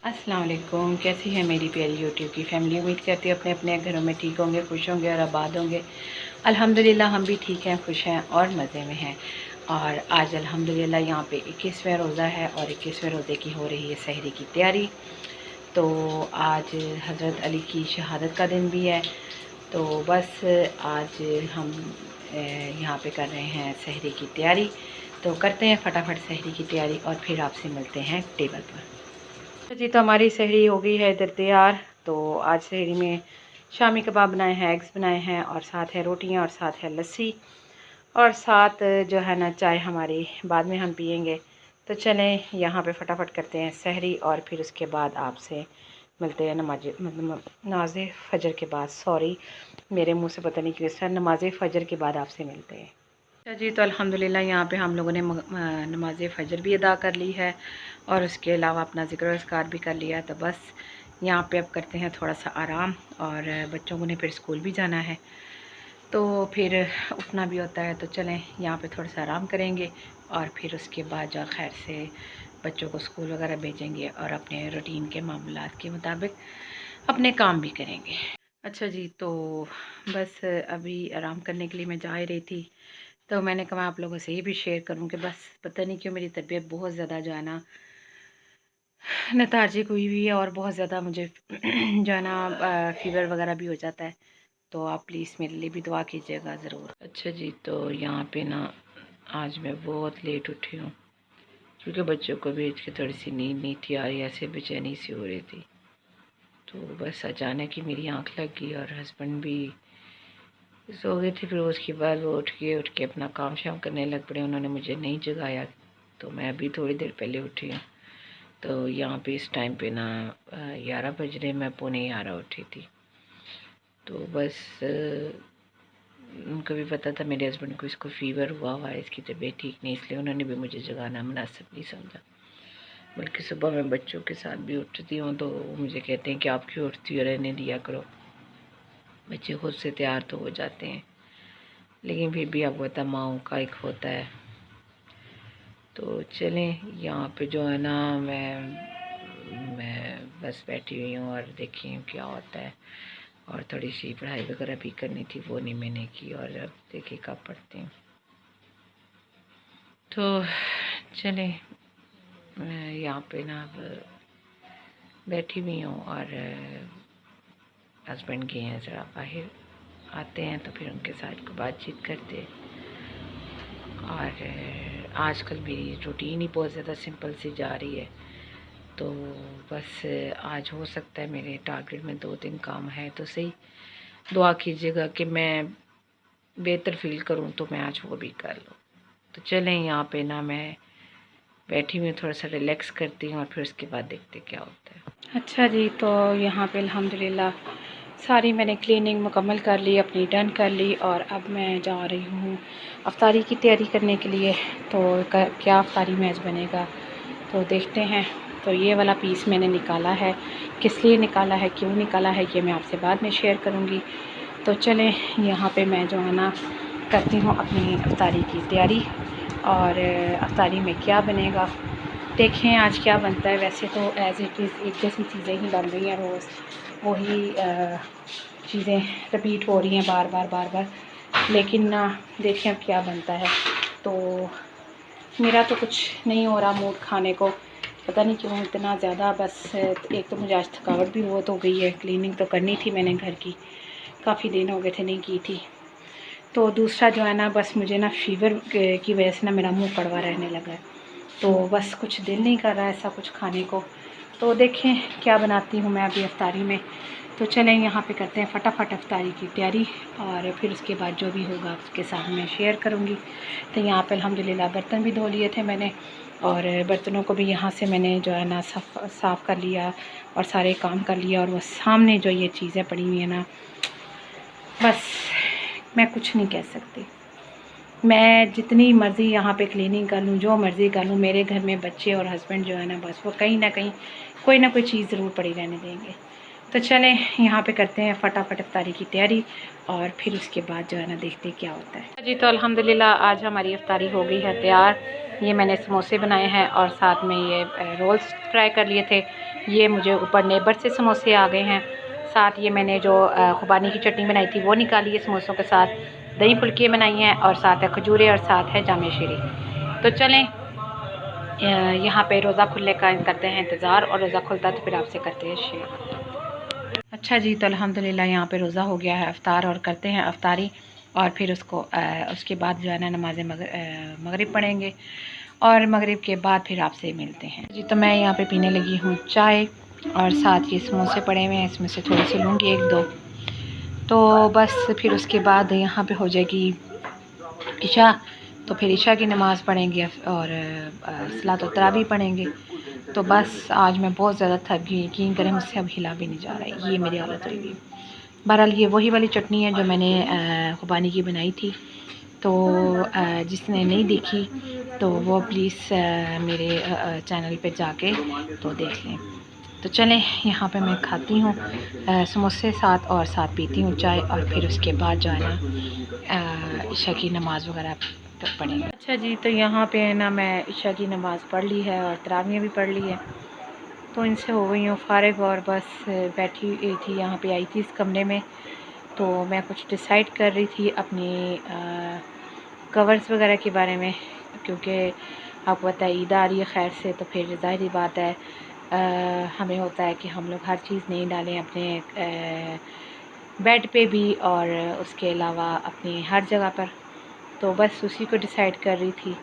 अस्सलाम वालेकुम। कैसी है मेरी प्यारी यूट्यूब की फैमिली। उम्मीद करती है अपने अपने घरों में ठीक होंगे, खुश होंगे और आबाद होंगे। अल्हम्दुलिल्लाह हम भी ठीक हैं, खुश हैं और मज़े में हैं। और आज अल्हम्दुलिल्लाह यहाँ पे 21वां रोज़ा है और 21वें रोज़े की हो रही है सहरी की तैयारी। तो आज हज़रत अली की शहादत का दिन भी है। तो बस आज हम यहाँ पे कर रहे हैं सहरी की तैयारी। तो करते हैं फटाफट सहरी की तैयारी और फिर आपसे मिलते हैं टेबल पर। जी तो हमारी सहरी हो गई है इधर तैयार। तो आज सहरी में शामी कबाब बनाए हैं, एग्स बनाए हैं और साथ है रोटियां और साथ है लस्सी और साथ जो है ना चाय हमारी बाद में हम पियेंगे। तो चलें यहाँ पे फटाफट करते हैं सहरी और फिर उसके बाद आपसे मिलते हैं नमाज फ़जर के बाद। सॉरी मेरे मुंह से पता नहीं क्यों इस तरह, नमाज फ़जर के बाद आपसे मिलते हैं। अच्छा जी तो अल्हम्दुलिल्लाह यहाँ पे हम लोगों ने नमाज फ़जर भी अदा कर ली है और उसके अलावा अपना ज़िक्र अस्कार भी कर लिया। तो बस यहाँ पे अब करते हैं थोड़ा सा आराम और बच्चों को ने फिर स्कूल भी जाना है तो फिर उठना भी होता है। तो चलें यहाँ पे थोड़ा सा आराम करेंगे और फिर उसके बाद जो खैर से बच्चों को स्कूल वगैरह भेजेंगे और अपने रूटीन के मामलात के मुताबिक अपने काम भी करेंगे। अच्छा जी तो बस अभी आराम करने के लिए मैं जा ही रही थी तो मैंने कहा आप लोगों से ये भी शेयर करूं कि बस पता नहीं क्यों मेरी तबीयत बहुत ज़्यादा जो है ना लेथार्जिक हुई हुई है और बहुत ज़्यादा मुझे जो है ना फ़ीवर वगैरह भी हो जाता है। तो आप प्लीज़ मेरे लिए भी दुआ कीजिएगा ज़रूर। अच्छा जी तो यहाँ पे ना आज मैं बहुत लेट उठी हूँ क्योंकि बच्चों को भेज के थोड़ी सी नींद नहीं थी आ रही, ऐसे बेचैनी सी हो रही थी। तो बस अचानक ही मेरी आँख लग गई और हस्बैंड भी सो गए थे। फिर उसके बाद वो उठ के अपना काम शाम करने लग पड़े। उन्होंने मुझे नहीं जगाया तो मैं अभी थोड़ी देर पहले उठी हूँ। तो यहाँ पे इस टाइम पे ना 11 बज रहे, मैं पौने 11 उठी थी। तो बस उनको भी पता था मेरे हस्बैंड को इसको फ़ीवर हुआ है, इसकी तबीयत ठीक नहीं, इसलिए उन्होंने भी मुझे जगाना मुनासिब नहीं समझा। बल्कि सुबह मैं बच्चों के साथ भी उठती हूँ तो मुझे कहते हैं कि आप क्यों उठती हो, रहने दिया करो, बच्चे खुद से तैयार तो हो जाते हैं। लेकिन फिर भी आपको पता माओं का एक होता है। तो चलें यहाँ पे जो है ना मैं बस बैठी हुई हूँ और देखी हूँ क्या होता है। और थोड़ी सी पढ़ाई वगैरह भी करनी थी, वो नहीं मैंने की और अब देखिए कब पढ़ती हूँ। तो चलें मैं यहाँ पे ना अब बैठी हुई हूँ और हस्बैंड गए हैं ज़रा बाहर, आते हैं तो फिर उनके साथ बातचीत करते। और आजकल मेरी रूटीन ही बहुत ज़्यादा सिंपल सी जा रही है। तो बस आज हो सकता है मेरे टारगेट में 2-3 काम है तो सही दुआ कीजिएगा कि मैं बेहतर फील करूं तो मैं आज वो भी कर लूं। तो चलें यहाँ पे ना मैं बैठी हुई थोड़ा सा रिलैक्स करती हूँ और फिर उसके बाद देखते क्या होता है। अच्छा जी तो यहाँ पे अल्हम्दुलिल्लाह सारी मैंने क्लीनिंग मुकम्मल कर ली, अपनी डन कर ली और अब मैं जा रही हूँ अफ्तारी की तैयारी करने के लिए। तो क्या अफ्तारी में आज बनेगा तो देखते हैं। तो ये वाला पीस मैंने निकाला है, किस लिए निकाला है, क्यों निकाला है, ये मैं आपसे बाद में शेयर करूँगी। तो चलें यहाँ पे मैं जो है ना करती हूँ अपनी अफ्तारी की तैयारी और अफ्तारी में क्या बनेगा देखें आज क्या बनता है। वैसे तो एज़ इट इज़ एक जैसी चीज़ें ही बन रही हैं, रोज़ वही चीज़ें रिपीट हो रही हैं बार बार, लेकिन ना देखें अब क्या बनता है। तो मेरा तो कुछ नहीं हो रहा मूड खाने को, पता नहीं क्यों इतना ज़्यादा। बस एक तो मुझे आज थकावट भी बहुत हो गई है, क्लीनिंग तो करनी थी मैंने घर की, काफ़ी दिन हो गए थे नहीं की थी। तो दूसरा जो है ना बस मुझे ना फ़ीवर की वजह से ना मेरा मुंह कड़वा रहने लगा है। तो बस कुछ दिल नहीं कर रहा है ऐसा कुछ खाने को। तो देखें क्या बनाती हूँ मैं अभी इफ्तारी में। तो चलें यहाँ पे करते हैं फटाफट इफ्तारी की तैयारी, और फिर उसके बाद जो भी होगा उसके साथ मैं शेयर करूँगी। तो यहाँ पे अल्हम्दुलिल्लाह बर्तन भी धो लिए थे मैंने, और बर्तनों को भी यहाँ से मैंने जो है ना साफ़ कर लिया और सारे काम कर लिया। और वो सामने जो ये चीज़ें पड़ी हुई हैं ना, बस मैं कुछ नहीं कह सकती। मैं जितनी मर्ज़ी यहाँ पे क्लीनिंग कर लूँ, जो मर्ज़ी कर लूँ, मेरे घर में बच्चे और हस्बैंड जो है ना, बस वो कहीं ना कहीं कोई ना कोई चीज़ ज़रूर पड़ी रहने देंगे। तो चलें यहाँ पे करते हैं फटाफट इफ्तारी की तैयारी, और फिर उसके बाद जो है ना देखते हैं क्या होता है। जी तो अल्हम्दुलिल्लाह आज हमारी इफ्तारी हो गई है तैयार। ये मैंने समोसे बनाए हैं और साथ में ये रोल्स फ्राई कर लिए थे। ये मुझे ऊपर नेबर से समोसे आ गए हैं। साथ ये मैंने जो खुबानी की चटनी बनाई थी वो निकाली है समोसों के साथ। दही फुल्कियाँ बनाई हैं और साथ है खजूरें और साथ है जामे शीरी। तो चलें यहाँ पे रोज़ा खुलने का करते हैं इंतज़ार, और रोज़ा खुलता तो फिर आपसे करते हैं शेयर। अच्छा जी तो अल्हम्दुलिल्लाह यहाँ पे रोज़ा हो गया है इफ्तार, और करते हैं इफ्तारी, और फिर उसके बाद जो है ना नमाज़ मगरिब पढ़ेंगे, और मगरिब के बाद फिर आपसे मिलते हैं जी। तो मैं यहाँ पे पीने लगी हूँ चाय, और साथ ये समोसे पड़े हुए हैं, इसमें से थोड़े से लूँगी एक दो। तो बस फिर उसके बाद यहाँ पे हो जाएगी इशा, तो फिर इशा की नमाज़ पढ़ेंगे और सलात व तरावी पढ़ेंगे। तो बस आज मैं बहुत ज़्यादा थक गई, यकीन करें मुझसे अब हिला भी नहीं जा रहा है, ये मेरी हालत हुई हुई। बहरहाल ये वही वाली चटनी है जो मैंने खुबानी की बनाई थी। तो जिसने नहीं देखी तो वो प्लीज़ मेरे चैनल पे जाके तो देख लें। तो चलें यहाँ पे मैं खाती हूँ समोसे साथ, और साथ पीती हूँ चाय, और फिर उसके बाद जो है ना इशा की नमाज़ वगैरह तो पढ़ेंगे। अच्छा जी तो यहाँ पे है ना मैं इशा की नमाज़ पढ़ ली है और तरावियाँ भी पढ़ ली है। तो इनसे हो गई हूँ फ़ारिग, और बस बैठी हुई थी, यहाँ पे आई थी इस कमरे में। तो मैं कुछ डिसाइड कर रही थी अपनी कवर्स वगैरह के बारे में, क्योंकि आपको पता है ईद आ रही है खैर से, तो फिर ज़ाहिर बात है हमें होता है कि हम लोग हर चीज़ नहीं डालें अपने बेड पे भी, और उसके अलावा अपनी हर जगह पर। तो बस उसी को डिसाइड कर रही थी।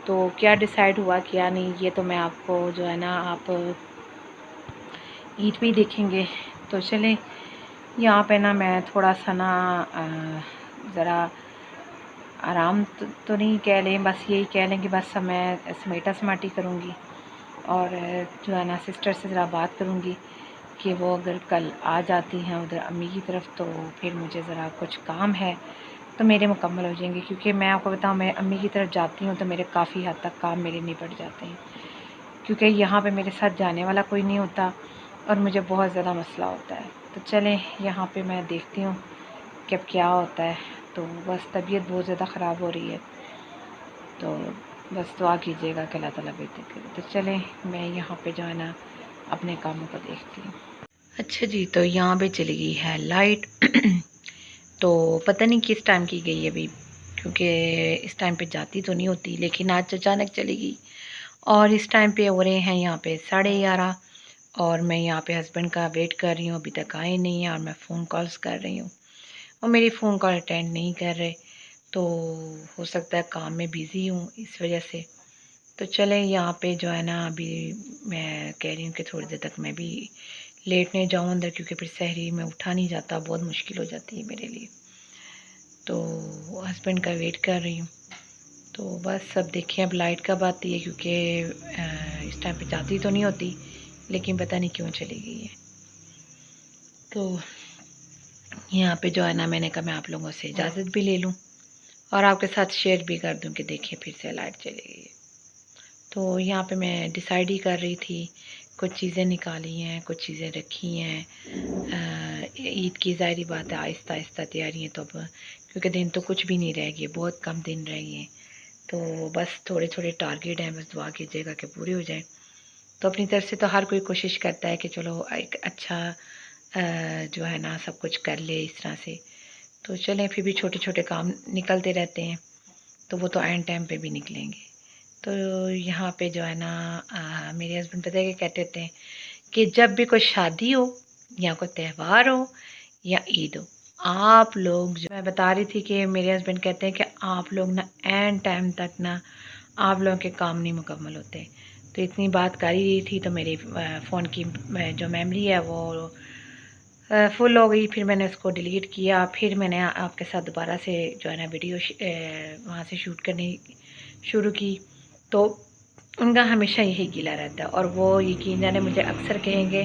तो क्या डिसाइड हुआ क्या नहीं, ये तो मैं आपको जो है ना आप ईद भी देखेंगे। तो चलें यहाँ पे ना मैं थोड़ा सा ना ज़रा आराम तो नहीं कह लें, बस यही कह लें कि बस मैं समेटा समाटी करूँगी, और जो है ना सिस्टर से ज़रा बात करूँगी कि वो अगर कल आ जाती हैं उधर अम्मी की तरफ, तो फिर मुझे ज़रा कुछ काम है तो मेरे मुकम्मल हो जाएंगे। क्योंकि मैं आपको बताऊँ मैं अम्मी की तरफ जाती हूँ तो मेरे काफ़ी हद तक काम मेरे निपट जाते हैं, क्योंकि यहाँ पे मेरे साथ जाने वाला कोई नहीं होता और मुझे बहुत ज़्यादा मसला होता है। तो चलें यहाँ पे मैं देखती हूँ कि अब क्या होता है। तो बस तबीयत बहुत ज़्यादा ख़राब हो रही है, तो बस दुआ कीजिएगा कि अल्लाह ताला बेहतर करे। तो चलें मैं यहाँ पे जो है ना अपने कामों को देखती हूँ। अच्छा जी तो यहाँ पे चली गई है लाइट तो पता नहीं किस टाइम की गई है अभी, क्योंकि इस टाइम पे जाती तो नहीं होती, लेकिन आज अचानक चली गई। और इस टाइम पे हो रहे हैं यहाँ पे 11:30, और मैं यहाँ पे हस्बैंड का वेट कर रही हूँ, अभी तक आए नहीं हैं, और मैं फ़ोन कॉल्स कर रही हूँ और मेरी फ़ोन कॉल अटेंड नहीं कर रहे। तो हो सकता है काम में बिज़ी हूँ इस वजह से। तो चलें यहाँ पे जो है ना अभी मैं कह रही हूँ कि थोड़ी देर तक मैं भी लेटने जाऊँ अंदर, क्योंकि फिर सहरी में उठा नहीं जाता, बहुत मुश्किल हो जाती है मेरे लिए। तो हस्बैंड का वेट कर रही हूँ। तो बस अब देखिए अब लाइट कब आती है, क्योंकि इस टाइम पे जाती तो नहीं होती, लेकिन पता नहीं क्यों चली गई है। तो यहाँ पे जो है ना मैंने कहा मैं आप लोगों से इजाज़त भी ले लूँ और आपके साथ शेयर भी कर दूँ कि देखिए फिर से लाइट चली गई है। तो यहाँ पे मैं डिसाइड ही कर रही थी, कुछ चीज़ें निकाली हैं, कुछ चीज़ें रखी हैं। ईद की ज़ाहिरी बात है आहिस्ता आहिस्ता तैयारियाँ, तो अब क्योंकि दिन तो कुछ भी नहीं रह गए, बहुत कम दिन रह गए हैं। तो बस थोड़े थोड़े टारगेट हैं, बस दुआ कीजिएगा कि पूरे हो जाए। तो अपनी तरफ से तो हर कोई कोशिश करता है कि चलो एक अच्छा जो है ना सब कुछ कर ले इस तरह से। तो चलें फिर भी छोटे छोटे काम निकलते रहते हैं, तो वो तो एंड टाइम पे भी निकलेंगे। तो यहाँ पे जो है ना मेरे हस्बैंड पता है कि कहते होते हैं कि जब भी कोई शादी हो या कोई त्यौहार हो या ईद हो, आप लोग जो मैं बता रही थी कि मेरे हस्बैंड कहते हैं कि आप लोग ना एंड टाइम तक ना आप लोगों के काम नहीं मुकम्मल होते। तो इतनी बात कर ही रही थी तो मेरी फ़ोन की जो मेमोरी है वो फुल हो गई। फिर मैंने उसको डिलीट किया। फिर मैंने आपके साथ दोबारा से जो है ना वीडियो वहाँ से शूट करनी शुरू की। तो उनका हमेशा यही गिला रहता है और वो यकीन जाने मुझे अक्सर कहेंगे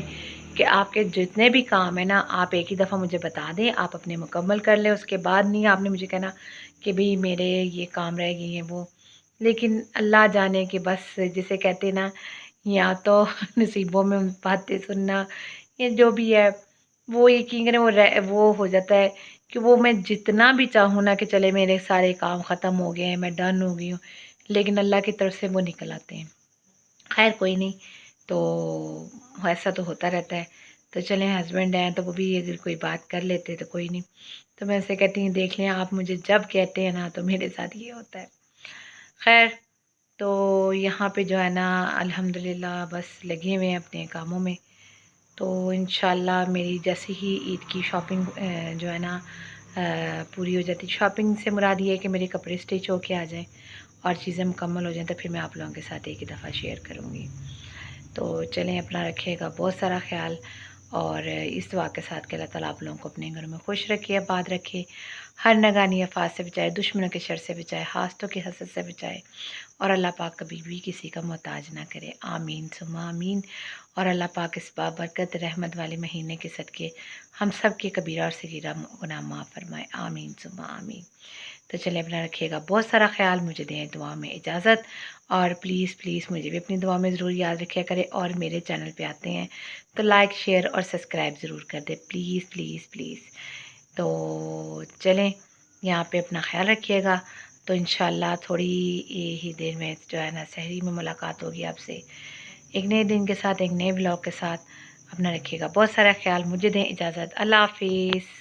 कि आपके जितने भी काम है ना आप एक ही दफ़ा मुझे बता दें, आप अपने मुकम्मल कर लें, उसके बाद नहीं आपने मुझे कहना कि भाई मेरे ये काम रह गई हैं वो। लेकिन अल्लाह जाने कि बस जिसे कहते हैं ना, या तो नसीबों में बातें सुनना, ये जो भी है वो यकीन करें वो हो जाता है कि वो मैं जितना भी चाहूँ ना कि चले मेरे सारे काम ख़त्म हो गए हैं, मैं डन हो गई हूँ, लेकिन अल्लाह की तरफ से वो निकल आते हैं। खैर कोई नहीं, तो ऐसा तो होता रहता है। तो चलें, हस्बैंड हैं तो वो भी अगर कोई बात कर लेते तो कोई नहीं। तो मैं उनसे कहती हूँ देख लें आप मुझे जब कहते हैं ना तो मेरे साथ ये होता है। खैर, तो यहाँ पे जो है ना अल्हम्दुलिल्लाह बस लगे हुए हैं अपने कामों में। तो इंशाल्लाह मेरी जैसे ही ईद की शॉपिंग जो है ना पूरी हो जाती। शॉपिंग से मुराद ये है कि मेरे कपड़े स्टिच होके आ जाएँ और चीज़ें मुकम्मल हो जाएँ तो फिर मैं आप लोगों के साथ एक ही दफ़ा शेयर करूँगी। तो चलें, अपना रखिएगा बहुत सारा ख़्याल और इस दुआ के साथ कि अल्लाह ताला आप लोगों को अपने घरों में खुश रखे, आबाद रखे, हर नगानी आफात से बचाए, दुश्मनों के शर से बचाए, हासदों की हसद से बचाए और अल्लाह पाक कभी भी किसी का मोहताज ना करे। आमीन सुम्मा आमीन। और अल्लाह पाक इस बाबरकत रहमत वाले महीने के सदके हम सब के कबीरा और सगीरा गुनाह माफ़ फरमाए। आमीन सुम्मा आमीन। तो चलिए, अपना रखिएगा बहुत सारा ख्याल, मुझे दें दुआ में इजाज़त और प्लीज़ प्लीज़ मुझे भी अपनी दुआ में ज़रूर याद रखिया करें। और मेरे चैनल पे आते हैं तो लाइक शेयर और सब्सक्राइब ज़रूर कर दें, प्लीज़ प्लीज़ प्लीज़। तो चलें, यहाँ पे अपना ख्याल रखिएगा। तो इंशाल्लाह थोड़ी ही देर में जो है ना सहरी में मुलाकात होगी आपसे, एक नए दिन के साथ, एक नए ब्लॉग के साथ। अपना रखिएगा बहुत सारा ख्याल, मुझे दें इजाज़त। अल्लाह हाफिज़।